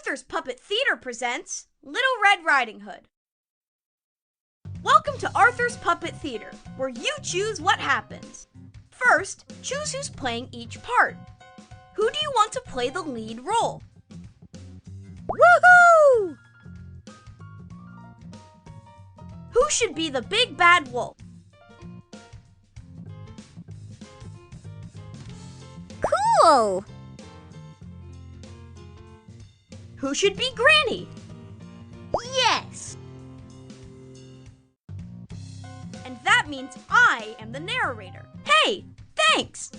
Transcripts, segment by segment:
Arthur's Puppet Theater presents Little Red Riding Hood. Welcome to Arthur's Puppet Theater, where you choose what happens. First, choose who's playing each part. Who do you want to play the lead role? Woohoo! Who should be the big bad wolf? Cool! Who should be Granny? Yes! And that means I am the narrator. Hey, thanks!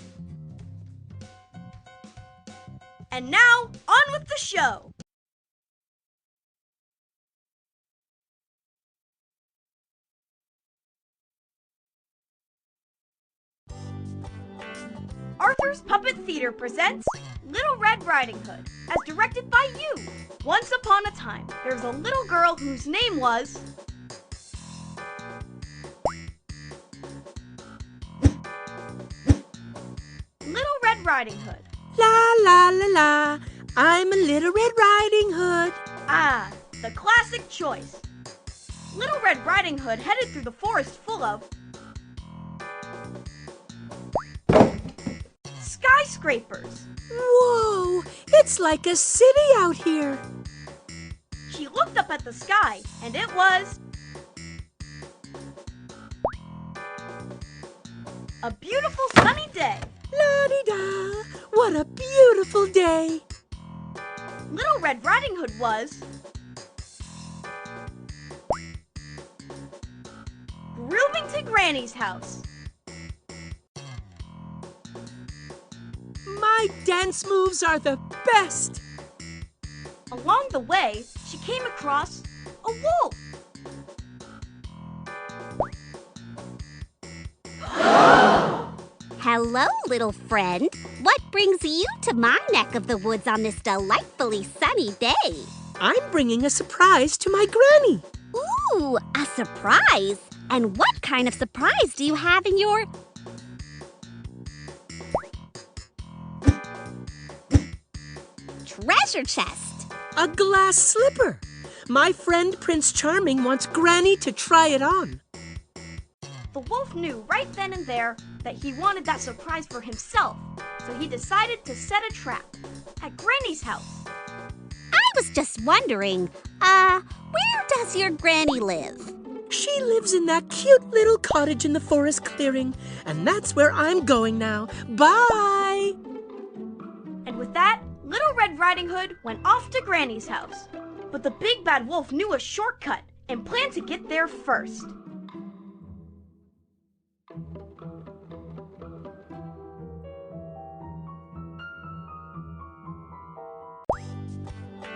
And now, on with the show! Arthur's Puppet Theater presents Little Red Riding Hood, as directed by you. Once upon a time, there was a little girl whose name was... Little Red Riding Hood. La la la la, I'm a Little Red Riding Hood. Ah, the classic choice. Little Red Riding Hood headed through the forest full of skyscrapers. Whoa, it's like a city out here. She looked up at the sky, and it was a beautiful sunny day. La-di-da, what a beautiful day. Little Red Riding Hood was grooving to Granny's house. My dance moves are the best. Along the way, she came across a wolf. Hello, little friend. What brings you to my neck of the woods on this delightfully sunny day? I'm bringing a surprise to my granny. Ooh, a surprise. And what kind of surprise do you have in your... treasure chest? A glass slipper. My friend Prince Charming wants Granny to try it on. The wolf knew right then and there that he wanted that surprise for himself, so he decided to set a trap at Granny's house. I was just wondering, where does your granny live? She lives in that cute little cottage in the forest clearing, and that's where I'm going now. Bye! And with that, Little Red Riding Hood went off to Granny's house. But the big bad wolf knew a shortcut and planned to get there first.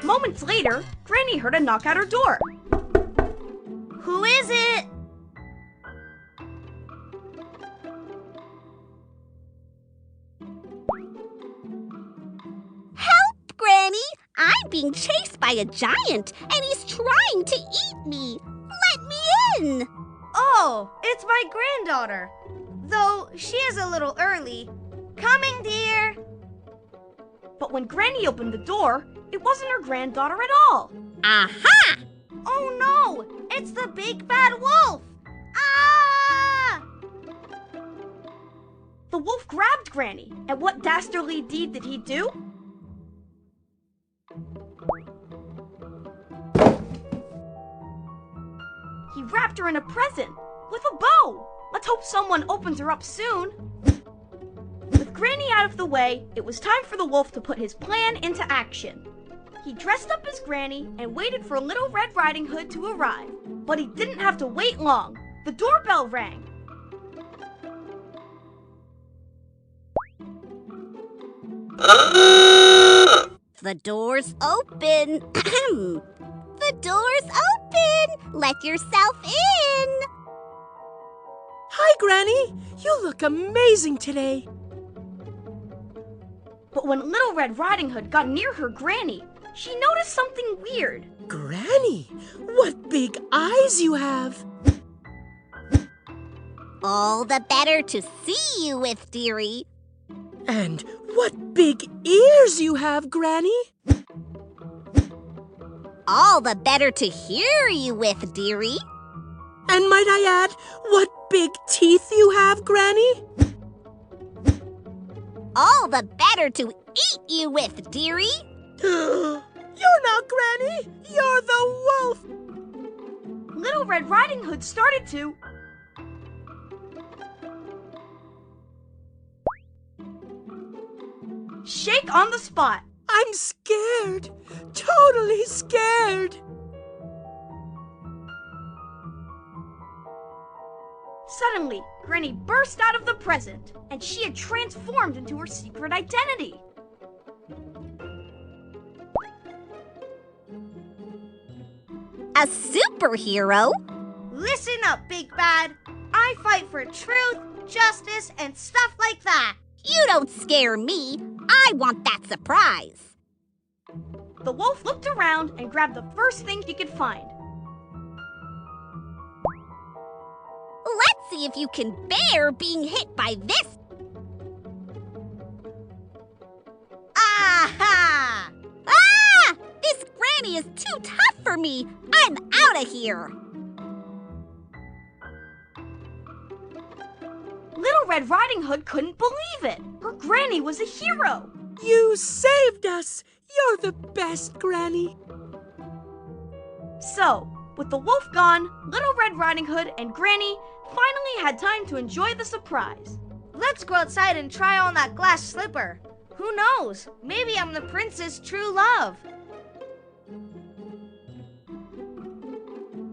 Moments later, Granny heard a knock at her door. Who is it? Help, Granny! I'm being chased by a giant, and he's trying to eat me. Let me in! Oh, it's my granddaughter. Though she is a little early. Coming, dear. But when Granny opened the door, it wasn't her granddaughter at all. Aha! Oh no! It's the big bad wolf! Ah! The wolf grabbed Granny, and what dastardly deed did he do? He wrapped her in a present with a bow. Let's hope someone opens her up soon. With Granny out of the way, it was time for the wolf to put his plan into action. He dressed up as Granny and waited for Little Red Riding Hood to arrive. But he didn't have to wait long. The doorbell rang. The door's open. The door's open. Let yourself in. Hi, Granny. You look amazing today. But when Little Red Riding Hood got near her Granny, she noticed something weird. Granny, what big eyes you have. All the better to see you with, dearie. And what big ears you have, Granny. All the better to hear you with, dearie. And might I add, what big teeth you have, Granny? All the better to eat you with, dearie. You're not Granny. You're the wolf. Little Red Riding Hood started to... shake on the spot. I'm scared. Totally scared. Suddenly, Granny burst out of the present, and she had transformed into her secret identity. A superhero? Listen up, Big Bad. I fight for truth, justice, and stuff like that. You don't scare me. I want that surprise. The wolf looked around and grabbed the first thing she could find. Let's see if you can bear being hit by this. Aha! Ah! This Granny is too tough for me. I'm out of here. Little Red Riding Hood couldn't believe it. Her Granny was a hero. You saved us. You're the best, Granny. So, with the wolf gone, Little Red Riding Hood and Granny finally had time to enjoy the surprise. Let's go outside and try on that glass slipper. Who knows? Maybe I'm the prince's true love.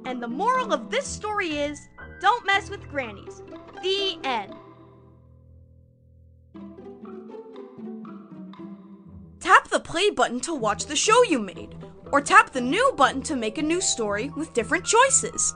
And the moral of this story is, don't mess with grannies. The end. Tap the play button to watch the show you made, or tap the new button to make a new story with different choices.